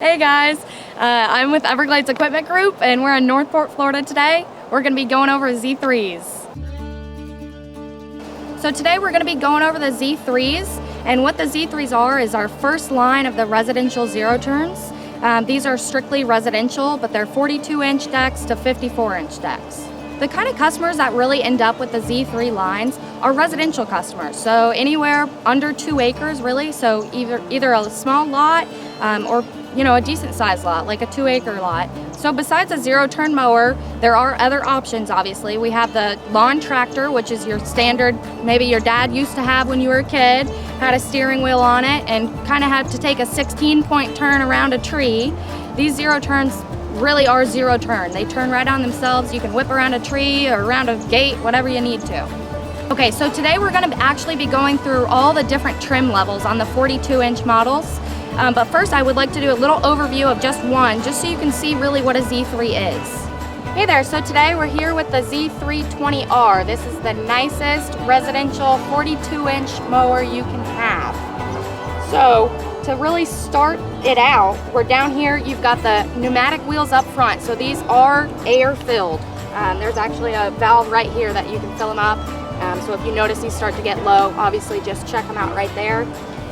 Hey guys, I'm with Everglades Equipment Group and we're in Northport, Florida today. We're going to be going over Z3s. So today we're going to be going over the Z3s, and what the Z3s are is our first line of the residential zero turns. These are strictly residential, but they're 42-inch decks to 54-inch decks. The kind of customers that really end up with the Z3 lines are residential customers, so anywhere under 2 acres really, so either a small lot or a decent sized lot, like a 2-acre lot. So besides a zero-turn mower, there are other options, obviously. We have the lawn tractor, which is your standard, maybe your dad used to have when you were a kid, had a steering wheel on it and kind of had to take a 16-point turn around a tree. These zero turns really are zero turn. They turn right on themselves. You can whip around a tree or around a gate, whatever you need to. Okay, so today we're going to actually be going through all the different trim levels on the 42-inch models. But first I would like to do a little overview of just one, just so you can see really what a Z3 is. Hey there, so today we're here with the Z320R. This is the nicest residential 42-inch mower you can have. So to really start it out, we're down here, you've got the pneumatic wheels up front. So these are air filled. There's actually a valve right here that you can fill them up. So if you notice these start to get low, obviously just check them out right there.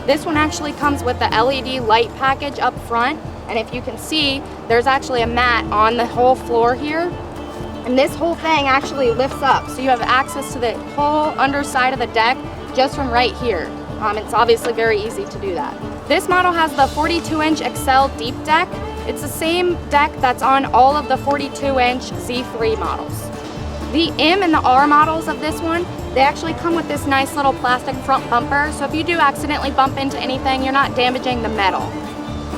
This one actually comes with the LED light package up front, and if you can see, there's actually a mat on the whole floor here, and this whole thing actually lifts up, so you have access to the whole underside of the deck just from right here. It's obviously very easy to do that. This model has the 42-inch Excel deep deck. It's the same deck that's on all of the 42-inch Z3 models. The M and the R models of this one, they actually come with this nice little plastic front bumper, so if you do accidentally bump into anything, you're not damaging the metal.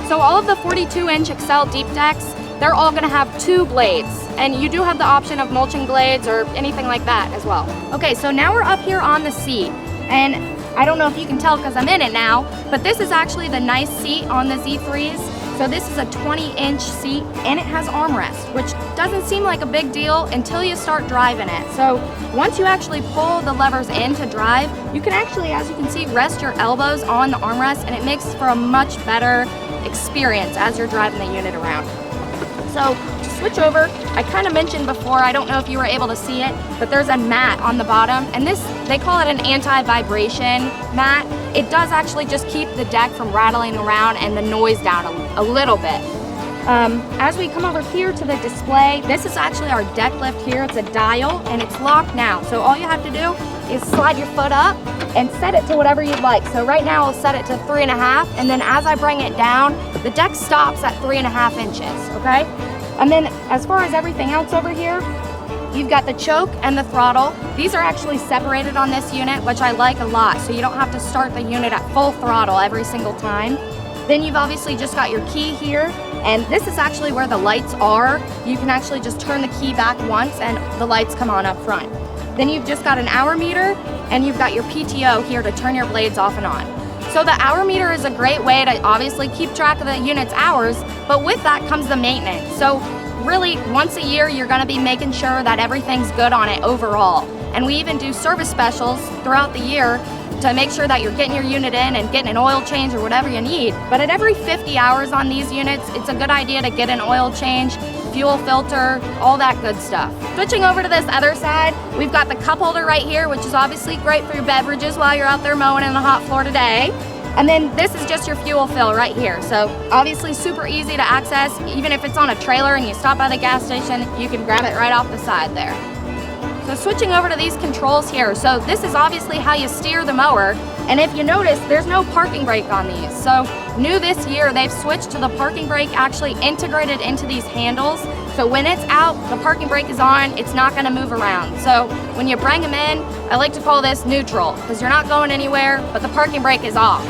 So all of the 42-inch Excel deep decks, they're all going to have 2 blades, and you do have the option of mulching blades or anything like that as well. Okay, so now we're up here on the seat, and I don't know if you can tell because I'm in it now, but this is actually the nice seat on the Z3s. So this is a 20-inch seat, and it has armrest, which doesn't seem like a big deal until you start driving it. So once you actually pull the levers in to drive, you can actually, as you can see, rest your elbows on the armrest, and it makes for a much better experience as you're driving the unit around. So to switch over, I kind of mentioned before, I don't know if you were able to see it, but there's a mat on the bottom, and this, they call it an anti-vibration mat. It does actually just keep the deck from rattling around and the noise down a little bit. As we come over here to the display, this is actually our deck lift here. It's a dial and it's locked now. So all you have to do is slide your foot up and set it to whatever you'd like. So right now I'll set it to 3.5, and then as I bring it down, the deck stops at 3.5 inches, okay? And then as far as everything else over here, you've got the choke and the throttle. These are actually separated on this unit, which I like a lot, so you don't have to start the unit at full throttle every single time. Then you've obviously just got your key here, and this is actually where the lights are. You can actually just turn the key back once and the lights come on up front. Then you've just got an hour meter, and you've got your PTO here to turn your blades off and on. So the hour meter is a great way to obviously keep track of the unit's hours, but with that comes the maintenance. So really, once a year, you're going to be making sure that everything's good on it overall. And we even do service specials throughout the year to make sure that you're getting your unit in and getting an oil change or whatever you need. But at every 50 hours on these units, it's a good idea to get an oil change, fuel filter, all that good stuff. Switching over to this other side, we've got the cup holder right here, which is obviously great for your beverages while you're out there mowing in the hot Florida day. And then this is just your fuel fill right here. So obviously super easy to access. Even if it's on a trailer and you stop by the gas station, you can grab it right off the side there. So switching over to these controls here. So this is obviously how you steer the mower. And if you notice, there's no parking brake on these. So new this year, they've switched to the parking brake actually integrated into these handles. So when it's out, the parking brake is on, it's not gonna move around. So when you bring them in, I like to call this neutral, because you're not going anywhere, but the parking brake is off.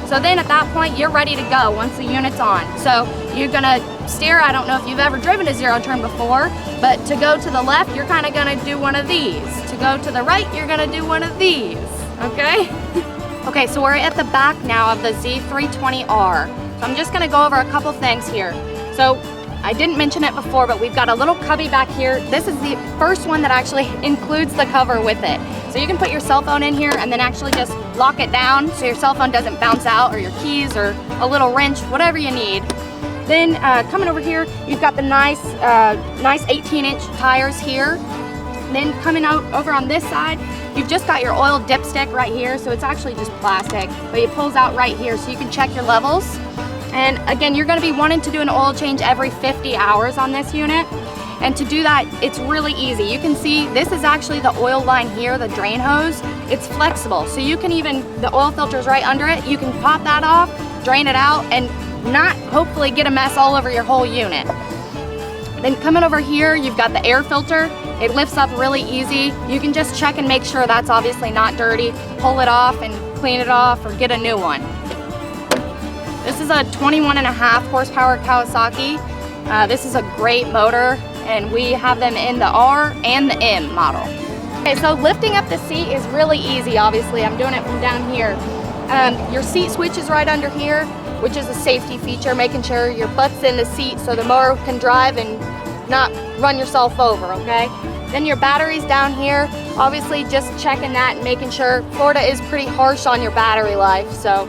So then at that point, you're ready to go once the unit's on. So you're gonna steer, I don't know if you've ever driven a zero turn before, but to go to the left, you're kinda gonna do one of these. To go to the right, you're gonna do one of these, okay? Okay, so we're at the back now of the Z320R. So I'm just gonna go over a couple things here. So I didn't mention it before, but we've got a little cubby back here. This is the first one that actually includes the cover with it. So you can put your cell phone in here and then actually just lock it down so your cell phone doesn't bounce out, or your keys, or a little wrench, whatever you need. Then coming over here, you've got the nice 18-inch tires here. Then coming out over on this side, you've just got your oil dipstick right here. So it's actually just plastic, but it pulls out right here so you can check your levels. And again, you're gonna be wanting to do an oil change every 50 hours on this unit. And to do that, it's really easy. You can see this is actually the oil line here, the drain hose. It's flexible, so you can even, the oil filter's right under it. You can pop that off, drain it out, and not hopefully get a mess all over your whole unit. Then coming over here, you've got the air filter. It lifts up really easy. You can just check and make sure that's obviously not dirty, pull it off and clean it off or get a new one. This is a 21.5 horsepower Kawasaki. This is a great motor, and we have them in the R and the M model. Okay, so lifting up the seat is really easy, obviously. I'm doing it from down here. Your seat switch is right under here, which is a safety feature, making sure your butt's in the seat so the mower can drive and not run yourself over, okay? Then your battery's down here. Obviously just checking that and making sure. Florida is pretty harsh on your battery life, so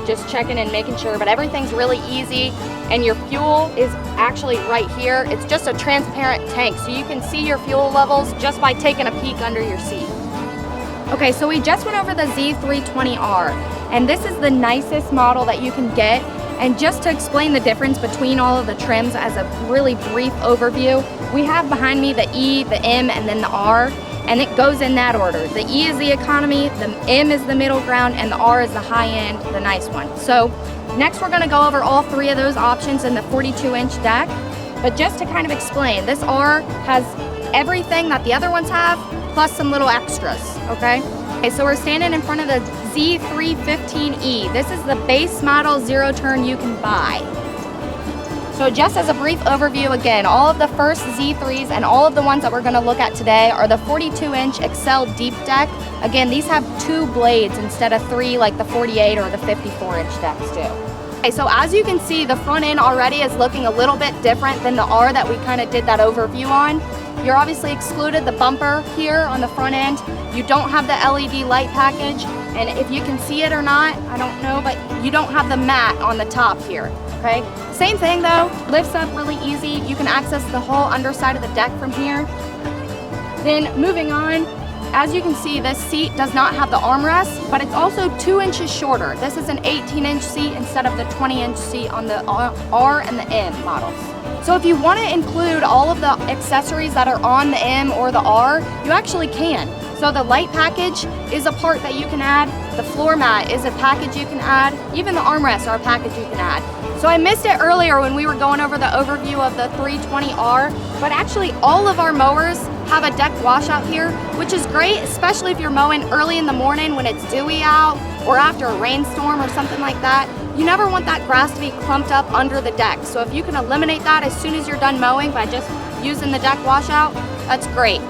just checking and making sure, but everything's really easy. And your fuel is actually right here. It's just a transparent tank, so you can see your fuel levels just by taking a peek under your seat. Okay, so we just went over the Z320R, and this is the nicest model that you can get. And just to explain the difference between all of the trims as a really brief overview, we have behind me the E, the M, and then the R, and it goes in that order. The E is the economy, the M is the middle ground, and the R is the high end, the nice one. So next we're gonna go over all three of those options in the 42-inch deck. But just to kind of explain, this R has everything that the other ones have, plus some little extras, okay? Okay, so we're standing in front of the Z315E. This is the base model zero turn you can buy. So just as a brief overview, again, all of the first Z3s and all of the ones that we're gonna look at today are the 42-inch Excel Deep Deck. Again, these have 2 blades instead of 3 like the 48 or the 54-inch decks do. Okay, so as you can see, the front end already is looking a little bit different than the R that we kind of did that overview on. You're obviously excluded the bumper here on the front end. You don't have the LED light package, and if you can see it or not, I don't know, but you don't have the mat on the top here, okay? Same thing though, lifts up really easy. You can access the whole underside of the deck from here. Then moving on, as you can see, this seat does not have the armrest, but it's also 2 inches shorter. This is an 18-inch seat instead of the 20-inch seat on the R and the M models. So if you want to include all of the accessories that are on the M or the R, you actually can. So the light package is a part that you can add. The floor mat is a package you can add. Even the armrests are a package you can add. So I missed it earlier when we were going over the overview of the 320R, but actually all of our mowers have a deck washout here, which is great, especially if you're mowing early in the morning when it's dewy out or after a rainstorm or something like that. You never want that grass to be clumped up under the deck. So if you can eliminate that as soon as you're done mowing by just using the deck washout, that's great.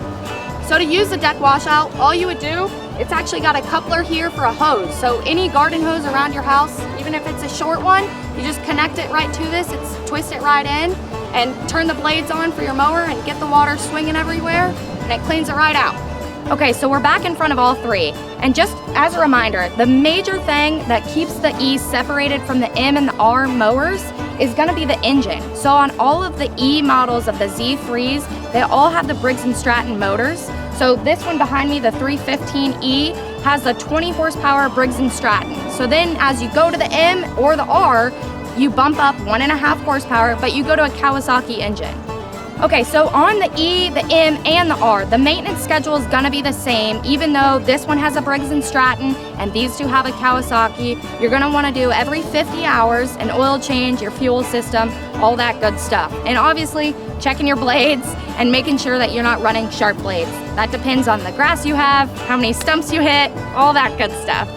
So to use the deck washout, all you would do, it's actually got a coupler here for a hose. So any garden hose around your house, even if it's a short one, you just connect it right to this, twist it right in, and turn the blades on for your mower and get the water swinging everywhere, and it cleans it right out. Okay, so we're back in front of all three. And just as a reminder, the major thing that keeps the E separated from the M and the R mowers is gonna be the engine. So on all of the E models of the Z3s, they all have the Briggs & Stratton motors. So this one behind me, the 315E, has the 20 horsepower Briggs & Stratton. So then as you go to the M or the R, you bump up 1.5 horsepower, but you go to a Kawasaki engine. Okay, so on the E, the M, and the R, the maintenance schedule is gonna be the same, even though this one has a Briggs & Stratton and these two have a Kawasaki. You're gonna wanna do every 50 hours an oil change, your fuel system, all that good stuff. And obviously, checking your blades and making sure that you're not running sharp blades. That depends on the grass you have, how many stumps you hit, all that good stuff.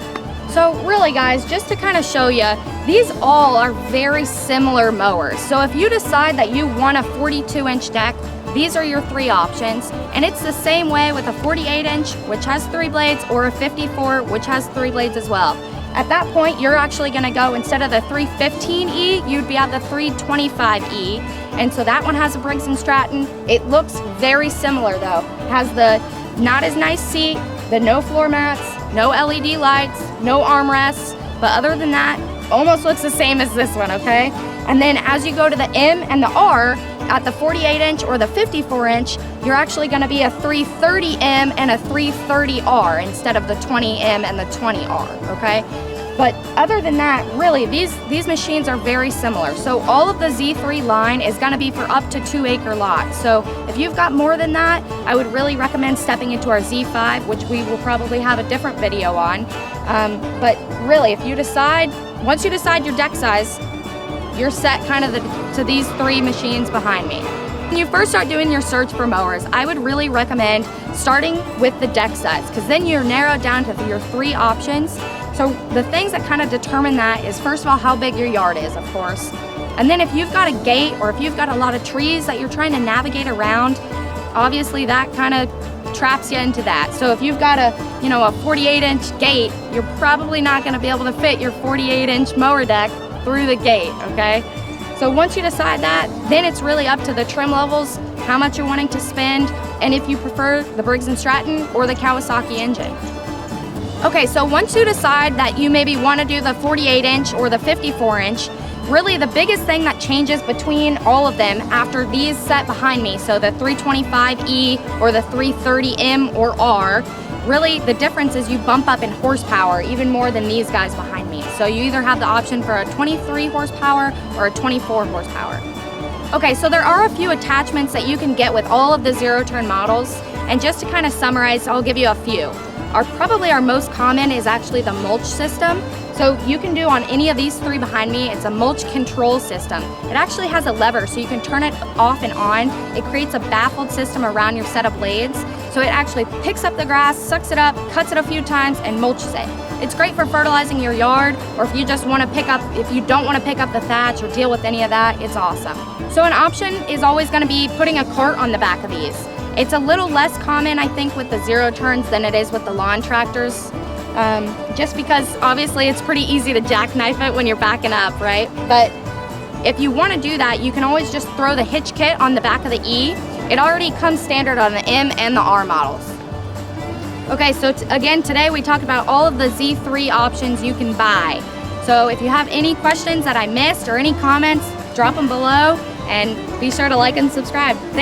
So really guys, just to kind of show you, these all are very similar mowers. So if you decide that you want a 42-inch deck, these are your 3 options. And it's the same way with a 48-inch, which has 3 blades, or a 54, which has 3 blades as well. At that point, you're actually gonna go, instead of the 315E, you'd be at the 325E. And so that one has a Briggs & Stratton. It looks very similar though. It has the not as nice seat, the no floor mats, no LED lights, no armrests, but other than that, almost looks the same as this one, okay? And then as you go to the M and the R, at the 48-inch or the 54-inch, you're actually going to be a 330M and a 330R instead of the 20M and the 20R, okay? But other than that, really, these machines are very similar. So all of the Z3 line is going to be for up to 2-acre lots. So if you've got more than that, I would really recommend stepping into our Z5, which we will probably have a different video on. But really, if you decide, once you decide your deck size, you're set kind of to these 3 machines behind me. When you first start doing your search for mowers, I would really recommend starting with the deck size, because then you're narrowed down to your 3 options. So the things that kind of determine that is, first of all, how big your yard is, of course. And then if you've got a gate or if you've got a lot of trees that you're trying to navigate around, obviously that kind of traps you into that. So if you've got a 48-inch gate, you're probably not going to be able to fit your 48-inch mower deck through the gate, okay? So once you decide that, then it's really up to the trim levels, how much you're wanting to spend, and if you prefer the Briggs & Stratton or the Kawasaki engine. Okay, so once you decide that you maybe want to do the 48-inch or the 54-inch, really the biggest thing that changes between all of them after these set behind me, so the 325E or the 330M or R, really the difference is you bump up in horsepower even more than these guys behind me. So you either have the option for a 23 horsepower or a 24 horsepower. Okay, so there are a few attachments that you can get with all of the zero-turn models, and just to kind of summarize, I'll give you a few. Probably our most common is actually the mulch system. So you can do on any of these 3 behind me, it's a mulch control system. It actually has a lever so you can turn it off and on. It creates a baffled system around your set of blades. So it actually picks up the grass, sucks it up, cuts it a few times, and mulches it. It's great for fertilizing your yard, or if you just want to if you don't want to pick up the thatch or deal with any of that, it's awesome. So an option is always going to be putting a cart on the back of these. It's a little less common, I think, with the zero turns than it is with the lawn tractors. Just because obviously it's pretty easy to jackknife it when you're backing up, right? But if you want to do that, you can always just throw the hitch kit on the back of the E. It already comes standard on the M and the R models. Okay, so again, today we talked about all of the Z3 options you can buy. So if you have any questions that I missed or any comments, drop them below, and be sure to like and subscribe. Thanks.